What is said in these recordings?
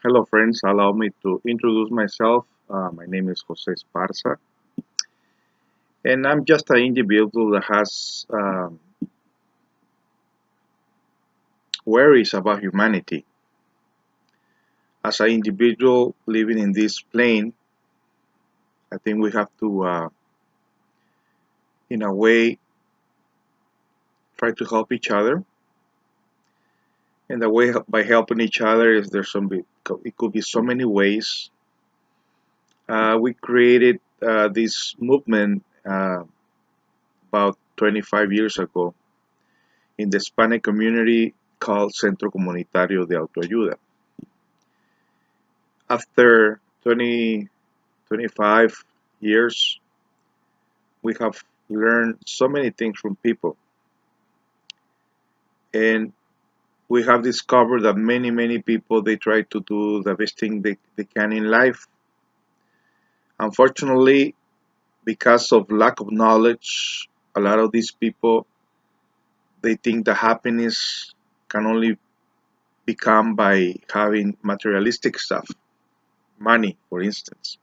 Hello, friends. Allow me to introduce myself. My name is Jose Esparza, and I'm just an individual that has worries about humanity. As an individual living in this plane, I think we have to, in a way, try to help each other. And the way by helping each other is it could be so many ways. We created this movement about 25 years ago in the Hispanic community called Centro Comunitario de Autoayuda. After 20, 25 years, we have learned so many things from people. And we have discovered that many people, they try to do the best thing they can in life. Unfortunately, because of lack of knowledge, a lot of these people, they think the happiness can only become by having materialistic stuff, money, for instance.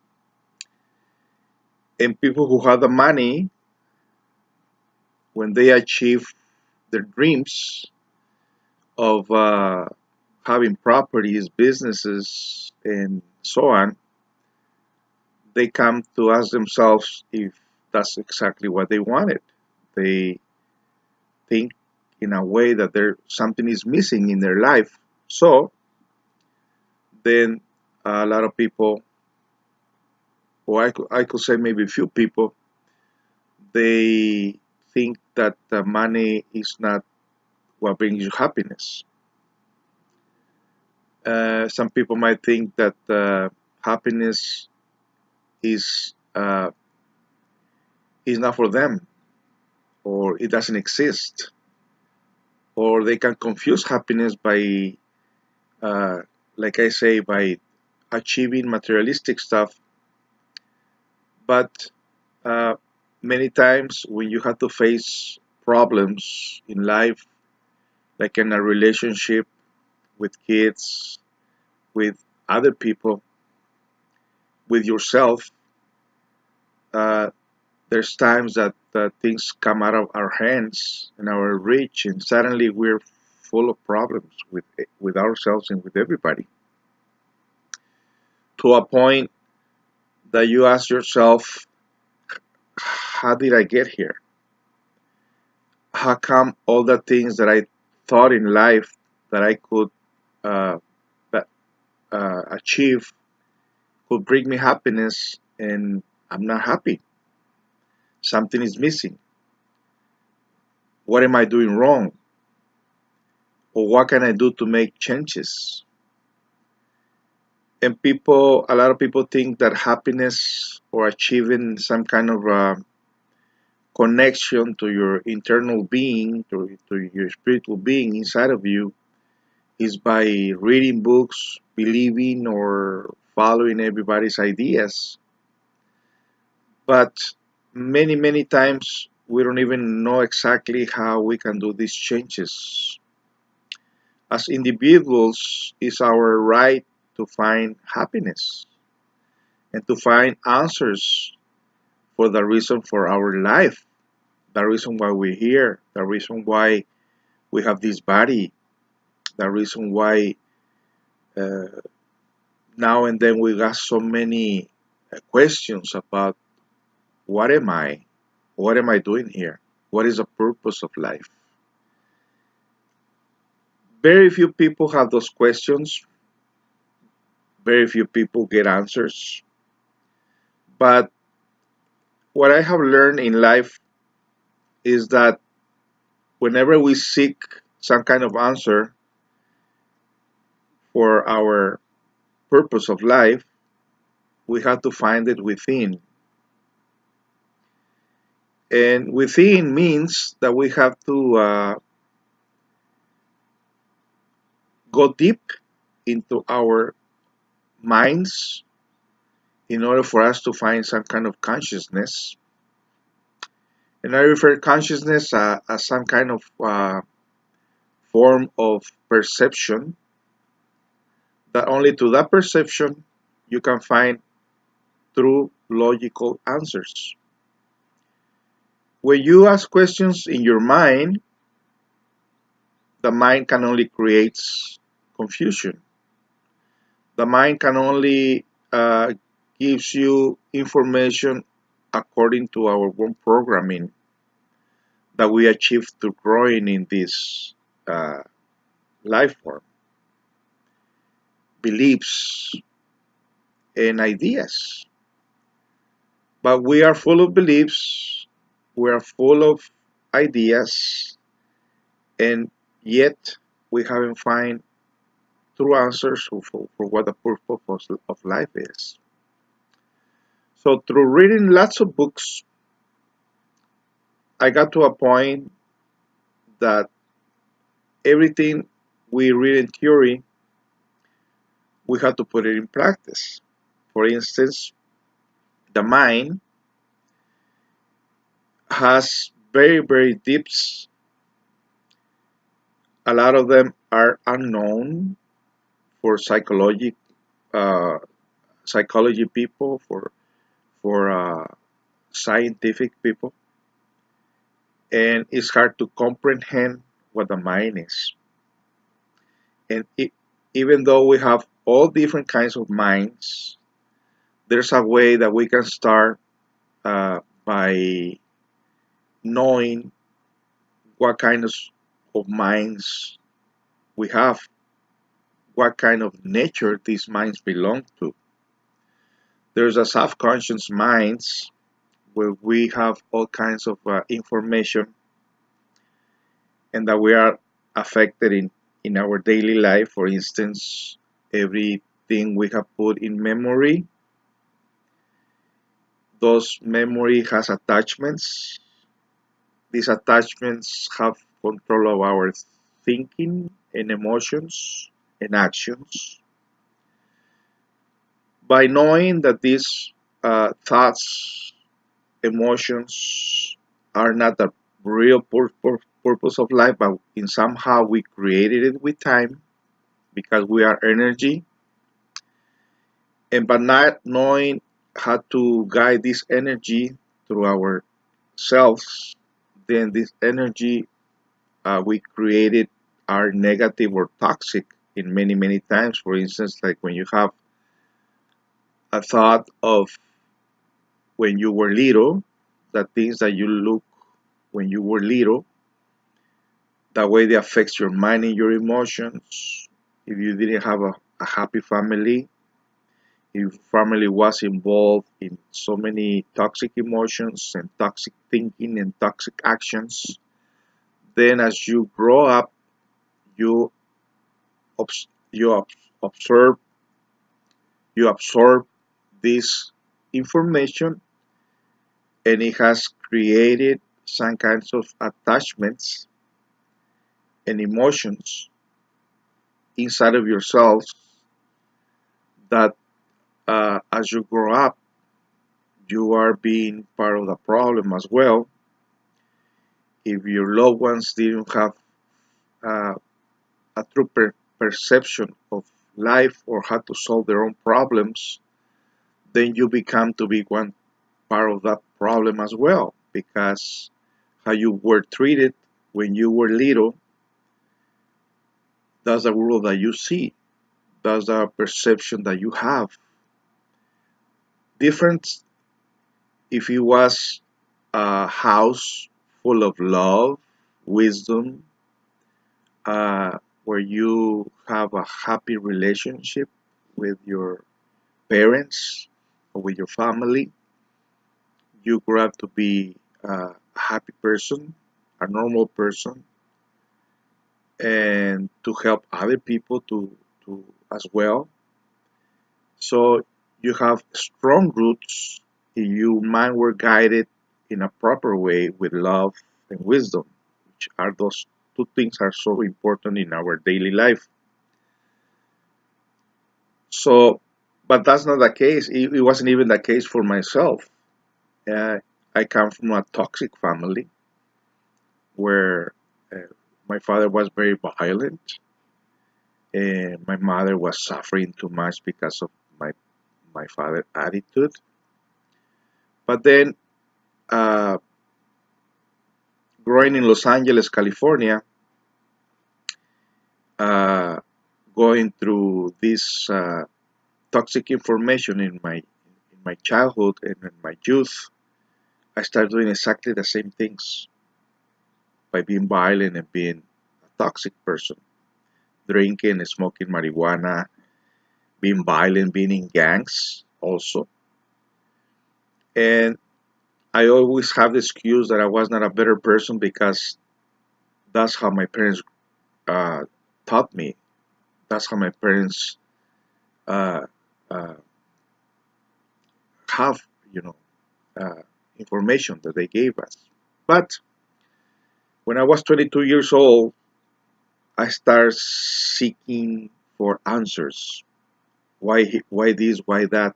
And people who have the money, when they achieve their dreams of having properties, businesses, and so on, they come to ask themselves if that's exactly what they wanted. They think in a way that there something is missing in their life. So then a lot of people, or I could say maybe a few people, they think that the money is not what brings you happiness. Some people might think that happiness is is not for them, or it doesn't exist, or they can confuse happiness by, uh, like I say, by achieving materialistic stuff. But uh, many times when you have to face problems in life, like in a relationship with kids, with other people, with yourself, uh, there's times that things come out of our hands and our reach, and suddenly we're full of problems with ourselves and with everybody. To a point that you ask yourself, how did I get here? How come all the things that I thought in life that I could uh, achieve could bring me happiness, and I'm not happy? Something is missing. What am I doing wrong? Or what can I do to make changes? And people, a lot of people think that happiness or achieving some kind of connection to your internal being, to your spiritual being inside of you, is by reading books, believing, or following everybody's ideas. But many times we don't even know exactly how we can do these changes. As individuals, it's our right to find happiness and to find answers for the reason for our life, the reason why we're here, the reason why we have this body, the reason why uh, now and then we got so many questions about what am I? What am I doing here? What is the purpose of life? Very few people have those questions. Very few people get answers. But what I have learned in life is that whenever we seek some kind of answer for our purpose of life, we have to find it within. And within means that we have to go deep into our minds in order for us to find some kind of consciousness. And I refer consciousness as some kind of form of perception that only to that perception you can find true logical answers. When you ask questions in your mind, the mind can only create confusion. The mind can only gives you information according to our own programming that we achieve through growing in this uh, life form, beliefs and ideas. But we are full of beliefs, we are full of ideas, and yet we haven't found true answers for what the purpose of life is. So through reading lots of books, I got to a point that everything we read in theory, we have to put it in practice. For instance, the mind has very, very deeps. A lot of them are unknown for uh, psychology people, for scientific people, and it's hard to comprehend what the mind is. And even though we have all different kinds of minds, there's a way that we can start by knowing what kind of minds we have, what kind of nature these minds belong to. There's a subconscious minds where we have all kinds of information and that we are affected in our daily life. For instance, everything we have put in memory, those memory has attachments. These attachments have control of our thinking and emotions and actions. By knowing that these thoughts, emotions are not the real purpose of life, but in somehow we created it with time because we are energy, and by not knowing how to guide this energy through ourselves, then this energy we created are negative or toxic in many times. For instance, like when you have a thought of when you were little, the things that you look when you were little, the way they affects your mind and your emotions. If you didn't have a happy family, if family was involved in so many toxic emotions and toxic thinking and toxic actions, then as you grow up, you you observe you absorb this information, and it has created some kinds of attachments and emotions inside of yourself that as you grow up, you are being part of the problem as well. If your loved ones didn't have uh, a true perception of life or how to solve their own problems, then you become to be one part of that problem as well, because how you were treated when you were little, that's the world that you see, that's the perception that you have. Different if it was a house full of love, wisdom, where you have a happy relationship with your parents or with your family, you grow up to be a happy person, a normal person, and to help other people to as well. So you have strong roots if your mind were guided in a proper way with love and wisdom, which are those two things are so important in our daily life. So, but that's not the case. It wasn't even the case for myself. Uh, I come from a toxic family where uh, my father was very violent. and my mother was suffering too much because of my father's attitude. But then, uh, growing in Los Angeles, California, uh, going through this toxic information in my childhood and in my youth, I started doing exactly the same things by being violent and being a toxic person, drinking and smoking marijuana, being violent, being in gangs also. And I always have the excuse that I was not a better person because that's how my parents uh, taught me. That's how my parents uh, uh, have, you know, uh, information that they gave us. But when I was 22 years old, I started seeking for answers. Why this? Why that?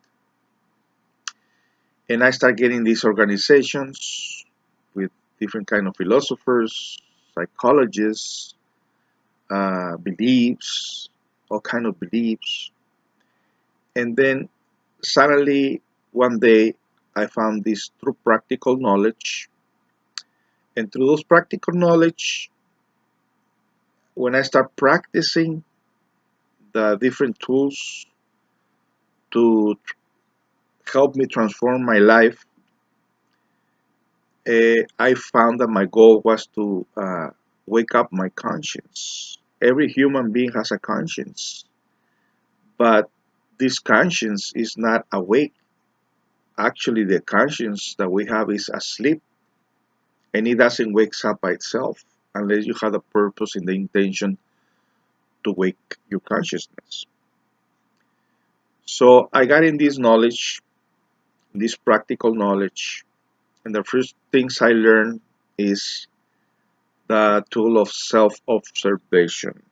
And I started getting these organizations with different kind of philosophers, psychologists, beliefs, all kind of beliefs. And then suddenly one day I found this true practical knowledge. And through those practical knowledge, when I start practicing the different tools to help me transform my life, I found that my goal was to wake up my conscience. Every human being has a conscience, but this conscience is not awake. Actually, the conscience that we have is asleep, and it doesn't wake up by itself unless you have a purpose and the intention to wake your consciousness. So I got in this knowledge, this practical knowledge, and the first things I learned is the tool of self-observation.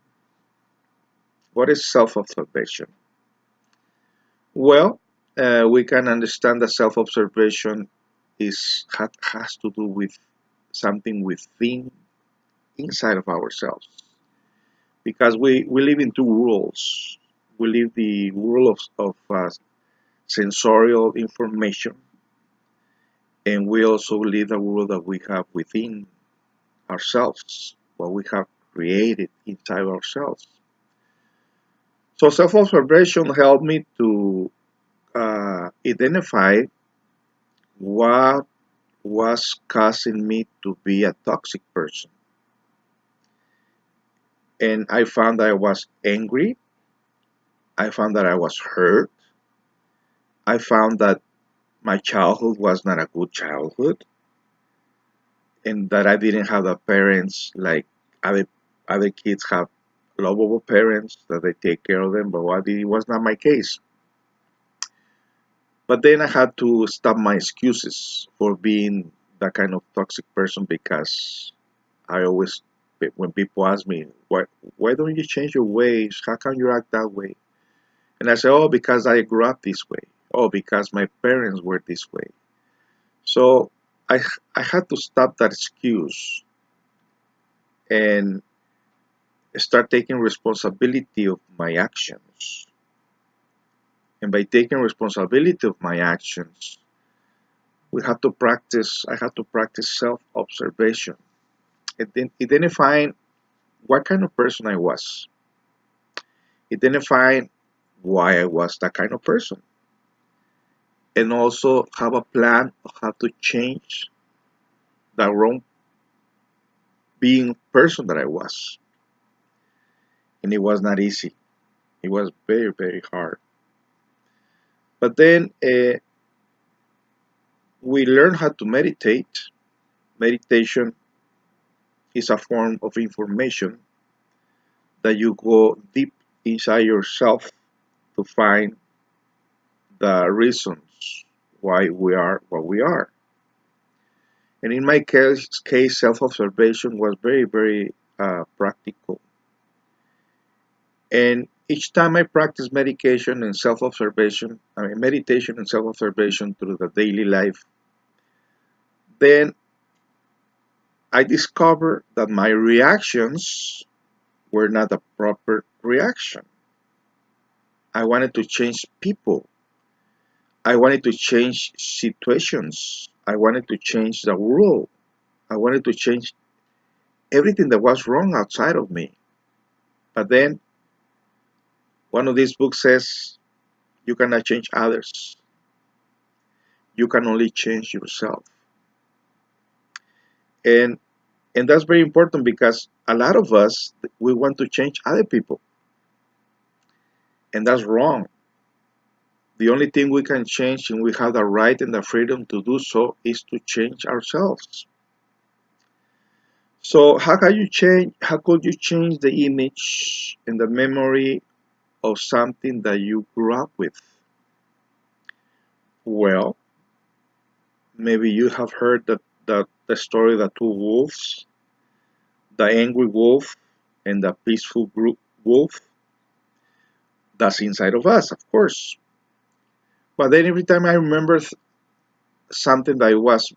What is self-observation? Well, we can understand that self-observation has to do with something within inside of ourselves because we live in two worlds. We live the world of sensorial information, and we also live the world that we have within ourselves, what we have created inside ourselves. So self-observation helped me to identify what was causing me to be a toxic person. And I found that I was angry. I found that I was hurt. I found that my childhood was not a good childhood and that I didn't have the parents like other other kids have lovable parents that they take care of them, but it was not my case. But then I had to stop my excuses for being that kind of toxic person because I always, when people ask me, why don't you change your ways? How come you act that way? And I say, oh, because I grew up this way. Oh, because my parents were this way. So I, I had to stop that excuse and start taking responsibility of my actions. And by taking responsibility of my actions, I had to practice self-observation, identifying what kind of person I was, identifying why I was that kind of person, and also have a plan of how to change the wrong being person that I was. And it was not easy. It was very, very hard. But then we learn how to meditate. Meditation is a form of information that you go deep inside yourself to find the reasons why we are what we are. And in my case self-observation was very, very practical. And each time I practice meditation and self-observation through the daily life, then I discover that my reactions were not the proper reaction. I wanted to change people. I wanted to change situations. I wanted to change the world. I wanted to change everything that was wrong outside of me. But then one of these books says you cannot change others. You can only change yourself. And and that's very important because a lot of us we want to change other people, and that's wrong. The only thing we can change and we have the right and the freedom to do so is to change ourselves. So how could you change the image and the memory of something that you grew up with? Well, maybe you have heard the story of the two wolves, the angry wolf and the peaceful wolf. That's inside of us, of course. But then every time I remember something that was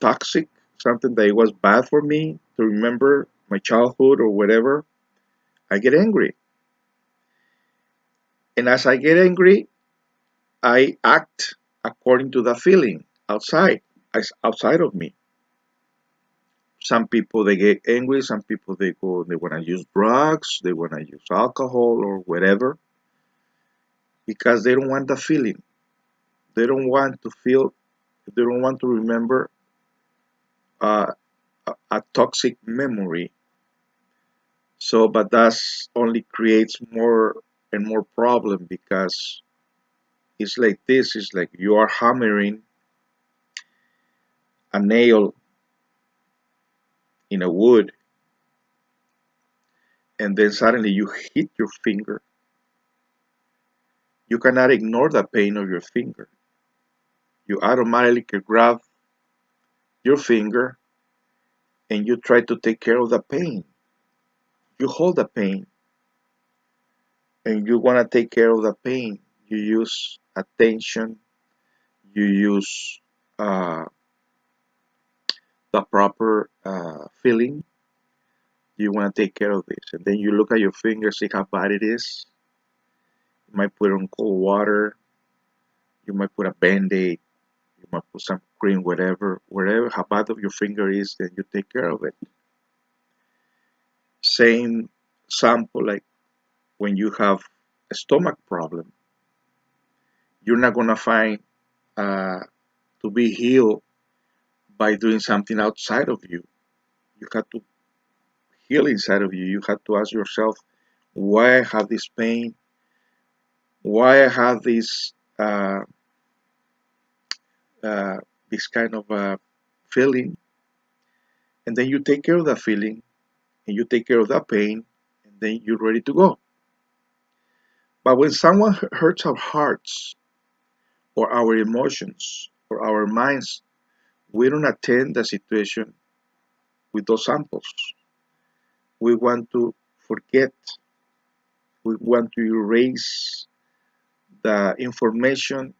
toxic, something that was bad for me to remember my childhood or whatever, I get angry. And as I get angry, I act according to the feeling outside of me. Some people they get angry, some people they want to use drugs, they want to use alcohol or whatever because they don't want the feeling. They don't want to feel, they don't want to remember uh, a toxic memory. So, but that's only creates more and more problem because it's like this. It's like you are hammering a nail in a wood, and then suddenly you hit your finger. You cannot ignore the pain of your finger. You automatically grab your finger and you try to take care of the pain. You hold the pain and you want to take care of the pain. You use attention. You use the proper feeling. You want to take care of this, and then you look at your finger, see how bad it is. You might put it on cold water. You might put a band-aid. You might put some cream, whatever how bad of your finger is, then you take care of it. Same sample like when you have a stomach problem, you're not gonna find uh, to be healed by doing something outside of you. You have to heal inside of you. You have to ask yourself, why I have this pain, why I have uh, this kind of feeling, and then you take care of that feeling, and you take care of that pain, and then you're ready to go. But when someone hurts our hearts, or our emotions, or our minds, we don't attend the situation with those samples. We want to forget, we want to erase the information,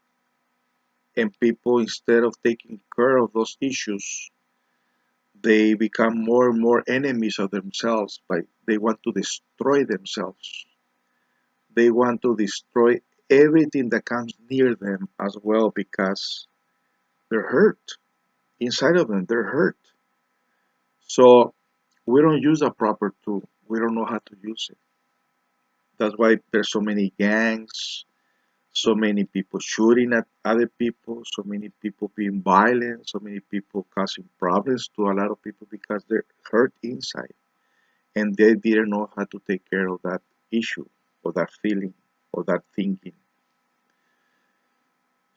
and people, instead of taking care of those issues, they become more and more enemies of themselves. By they want to destroy themselves. They want to destroy everything that comes near them as well because they're hurt. Inside of them, they're hurt. So we don't use a proper tool. We don't know how to use it. That's why there's so many gangs, so many people shooting at other people, so many people being violent, so many people causing problems to a lot of people because they're hurt inside and they didn't know how to take care of that issue or that feeling or that thinking.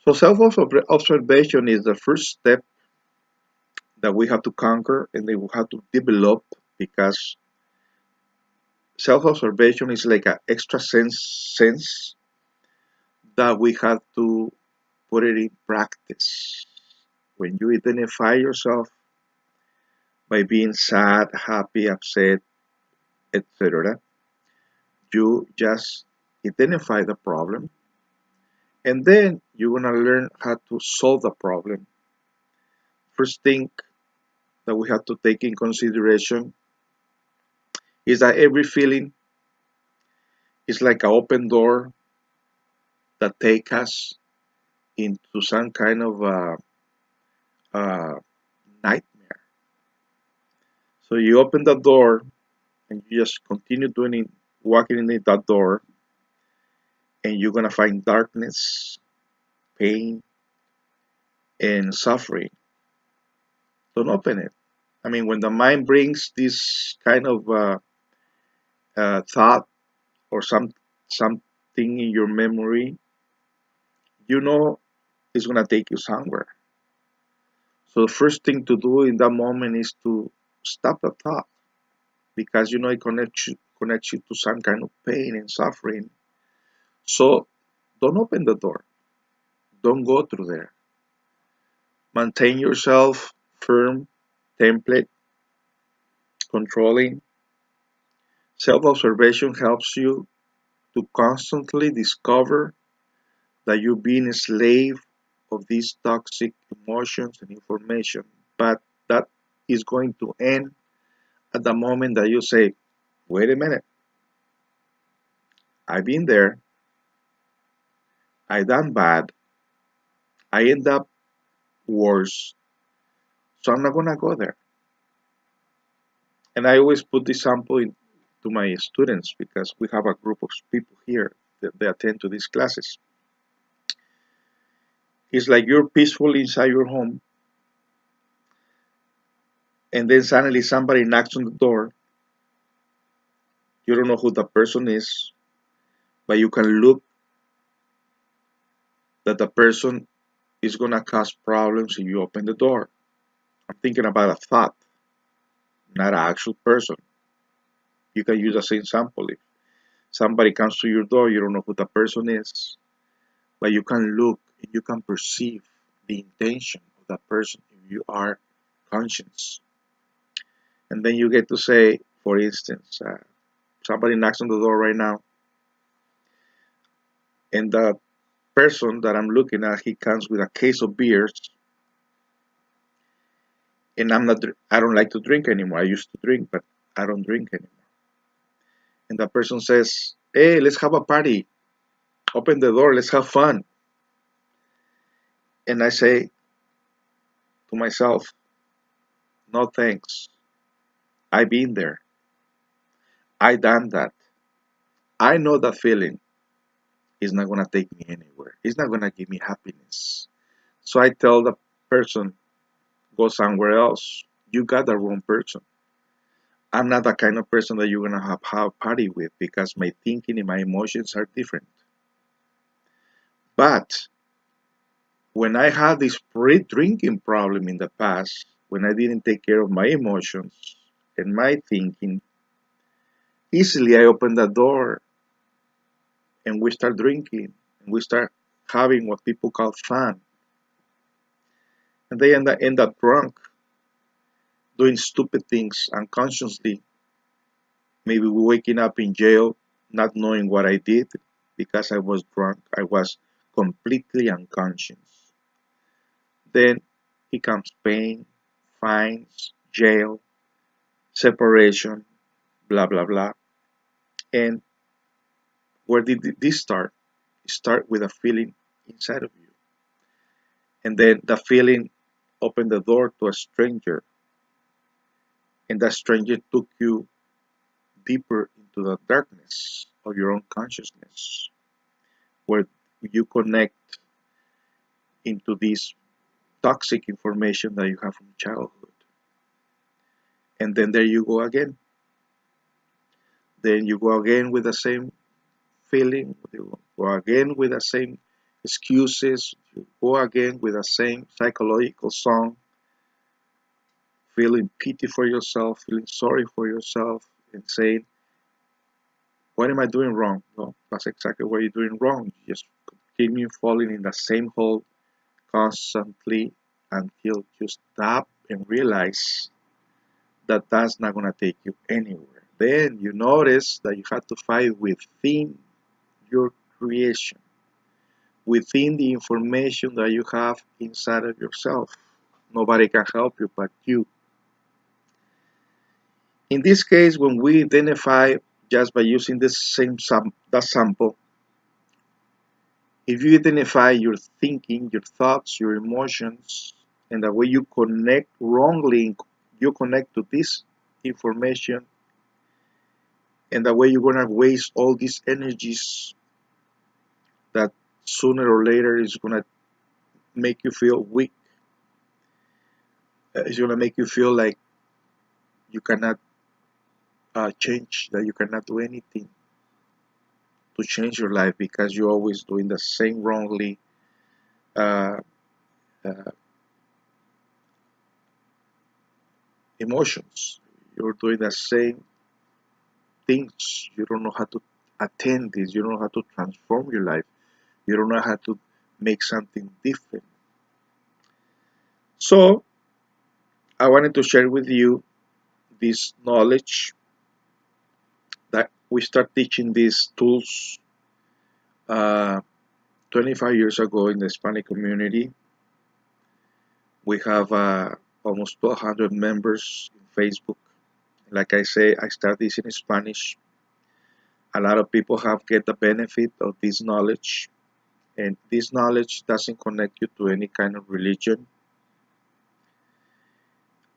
So self observation is the first step that we have to conquer and that we have to develop because self observation is like an extra sense that we have to put it in practice. When you identify yourself by being sad, happy, upset, etc., you just identify the problem and then you're going to learn how to solve the problem. First thing that we have to take in consideration is that every feeling It's like an open door that take us into some kind of uh, nightmare. So you open the door and you just continue doing it, walking in that door, and you're gonna find darkness, pain, and suffering. Don't open it. I mean, when the mind brings this kind of thought or something in your memory, you know it's gonna take you somewhere. So the first thing to do in that moment is to stop the thought because you know it connects you to some kind of pain and suffering. So don't open the door. Don't go through there. Maintain yourself firm, template, controlling. Self-observation helps you to constantly discover that you're being a slave of these toxic emotions and information. But that is going to end at the moment that you say, wait a minute, I've been there, I done bad, I end up worse, so I'm not gonna go there. And I always put this sample to my students because we have a group of people here that they attend to these classes. It's like you're peaceful inside your home, and then suddenly somebody knocks on the door. You don't know who the person is, but you can look that the person is gonna cause problems if you open the door. I'm thinking about a thought, not an actual person. You can use the same sample. If somebody comes to your door, you don't know who the person is, but you can look and you can perceive the intention of that person if you are conscious. And then you get to say, for instance, somebody knocks on the door right now, and the person that I'm looking at, he comes with a case of beers, and I don't like to drink anymore. I used to drink, but I don't drink anymore. And the person says, "Hey, let's have a party. Open the door. Let's have fun." And I say to myself, "No thanks. I've been there. I done that. I know that feeling is not gonna take me anywhere. It's not gonna give me happiness." So I tell the person, "Go somewhere else. You got the wrong person. I'm not the kind of person that you're gonna have a party with because my thinking and my emotions are different." But when I had this pre-drinking problem in the past, when I didn't take care of my emotions and my thinking, easily I opened the door and we start drinking and we start having what people call fun. And they end up drunk, doing stupid things unconsciously, maybe waking up in jail, not knowing what I did because I was drunk. I was completely unconscious. Then becomes pain, fines, jail, separation, blah blah blah. And where did this start? It start with a feeling inside of you, and then the feeling opened the door to a stranger, and that stranger took you deeper into the darkness of your own consciousness, where you connect into this toxic information that you have from childhood. And then there you go again. Then you go again with the same feeling, you go again with the same excuses, you go again with the same psychological song, feeling pity for yourself, feeling sorry for yourself, and saying, what am I doing wrong? No, that's exactly what you're doing wrong. You just continue falling in the same hole constantly until you stop and realize that that's not going to take you anywhere. Then you notice that you have to fight within your creation, within the information that you have inside of yourself. Nobody can help you but you. In this case, when we identify just by using the same that sample, if you identify your thinking, your thoughts, your emotions, and the way you connect wrongly, you connect to this information, and the way you're gonna waste all these energies that sooner or later is gonna make you feel weak. It's gonna make you feel like you cannot change, that you cannot do anything to change your life because you're always doing the same wrongly uh, uh, emotions. You're doing the same things. You don't know how to attend this. You don't know how to transform your life. You don't know how to make something different. So I wanted to share with you this knowledge that we start teaching these tools uh, 25 years ago in the Hispanic community. We have almost 1,200 members in Facebook. Like I say, I start this in Spanish. A lot of people have get the benefit of this knowledge, and this knowledge doesn't connect you to any kind of religion.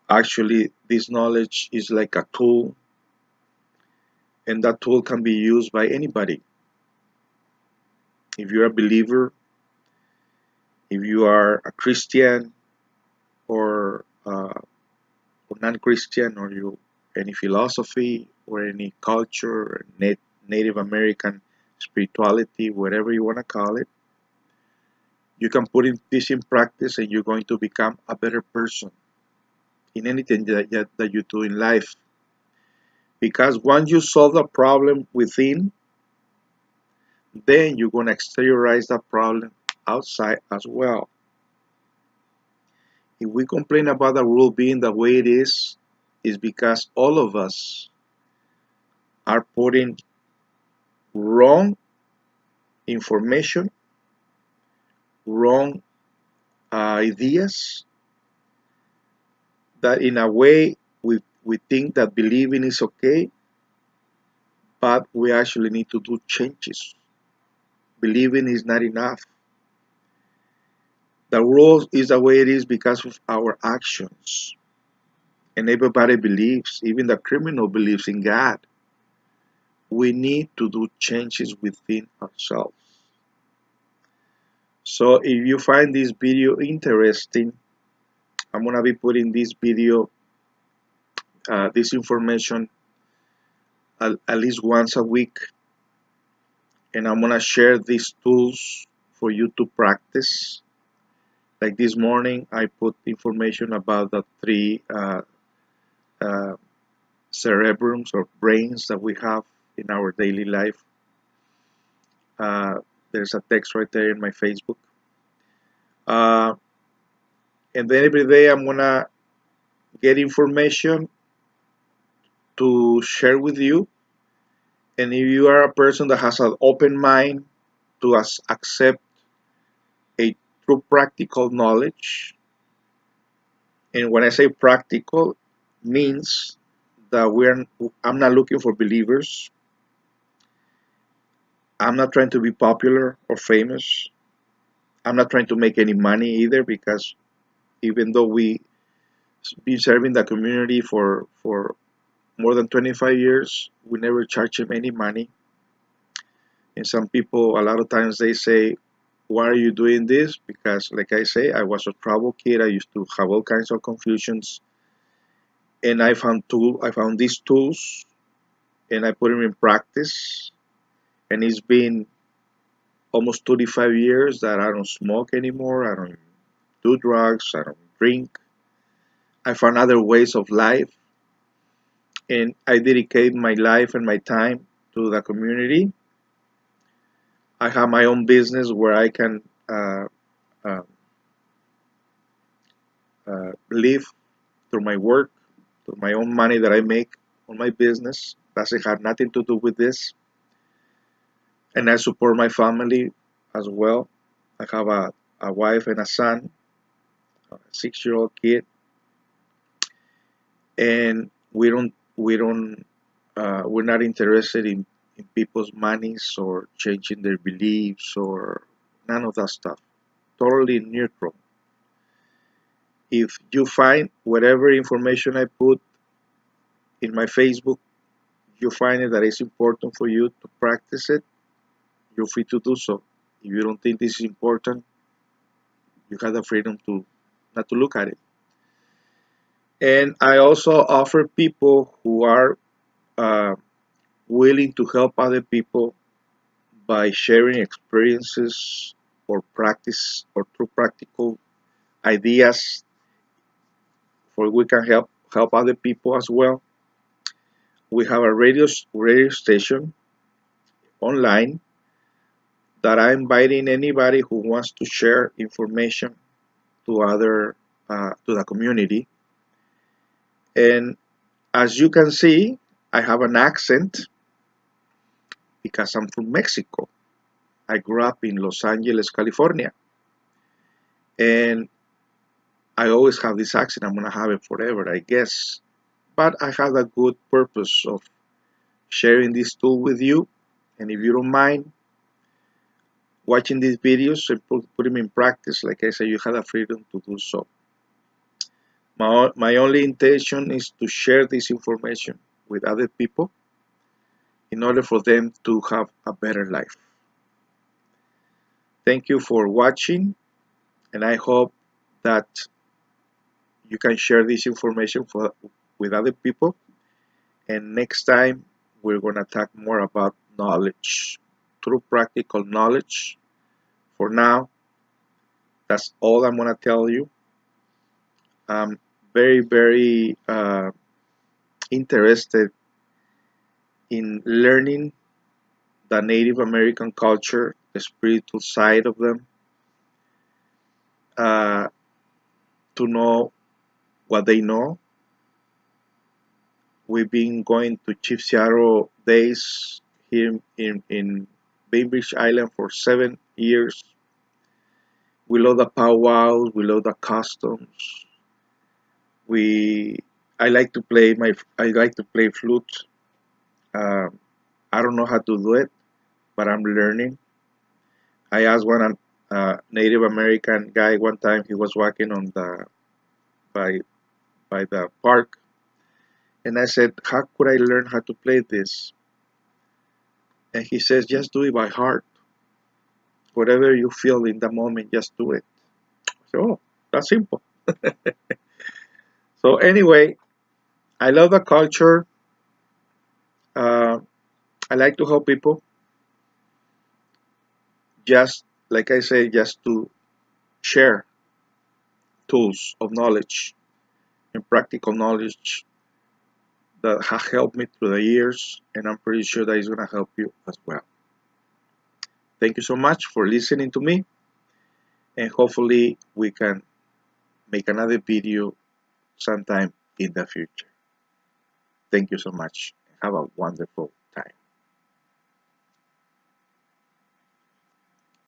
Actually, this knowledge is like a tool, and that tool can be used by anybody. If you're a believer, if you are a Christian or non-Christian, or you any philosophy or any culture, Native American spirituality, whatever you want to call it, you can put this in practice, and you're going to become a better person in anything that you do in life. Because once you solve the problem within, then you're going to exteriorize that problem outside as well. If we complain about the world being the way it is because all of us are putting wrong information, wrong ideas, that in a way we think that believing is okay, but we actually need to do changes. Believing is not enough. The world is the way it is because of our actions. And everybody believes, even the criminal believes in God. We need to do changes within ourselves. So if you find this video interesting, I'm gonna be putting this video, this information at least once a week, and I'm gonna share these tools for you to practice. Like this morning, I put information about the three uh, cerebrums or brains that we have in our daily life. Uh, there's a text right there in my Facebook. Uh, and then every day I'm gonna get information to share with you. And if you are a person that has an open mind to accept a true practical knowledge, and when I say practical, means that I'm not looking for believers. I'm not trying to be popular or famous. I'm not trying to make any money either, because even though we been serving the community for more than 25 years, we never charge them any money. And some people, a lot of times, they say, why are you doing this? Because, like I say, I was a trouble kid. I used to have all kinds of confusions, and I found these tools, and I put them in practice. And it's been almost 25 years that I don't smoke anymore. I don't do drugs. I don't drink. I found other ways of life, and I dedicate my life and my time to the community. I have my own business where I can uh, live through my work, through my own money that I make on my business. Doesn't have nothing to do with this. And I support my family as well. I have a wife and a son, a 6-year-old kid, and we don't We're not interested in people's monies or changing their beliefs or none of that stuff. Totally neutral. If you find whatever information I put in my Facebook, you find it that it's important for you to practice it, you're free to do so. If you don't think this is important, you have the freedom to not to look at it. And I also offer people who are uh, willing to help other people by sharing experiences or practice or through practical ideas for we can help other people as well. We have a radio station online that I'm inviting anybody who wants to share information to other to the community. And as you can see, I have an accent because I'm from Mexico. I grew up in Los Angeles, California, and I always have this accent. I'm gonna have it forever, I guess. But I have a good purpose of sharing this tool with you. And if you don't mind watching these videos and put them in practice, like I said, you have the freedom to do so. My only intention is to share this information with other people in order for them to have a better life. Thank you for watching, and I hope that you can share this information with other people. And next time, we're going to talk more about knowledge, true practical knowledge. For now, that's all I'm going to tell you. I'm very, very interested in learning the Native American culture, the spiritual side of them, uh, to know what they know. We've been going to Chief Seattle days here in Bainbridge Island for 7 years. We love the powwows, we love the customs. We I like to play flute. Um, I don't know how to do it, but I'm learning. I asked one Native American guy one time. He was walking on the by by the park, and I said, "How could I learn how to play this?" And he says, "Just do it by heart. Whatever you feel in the moment, just do it." So, oh, that's simple. So anyway, I love the culture. Uh, I like to help people. Just like I say, just to share tools of knowledge and practical knowledge that have helped me through the years, and I'm pretty sure that it's going to help you as well. Thank you so much for listening to me, and hopefully we can make another video sometime in the future. Thank you so much. Have a wonderful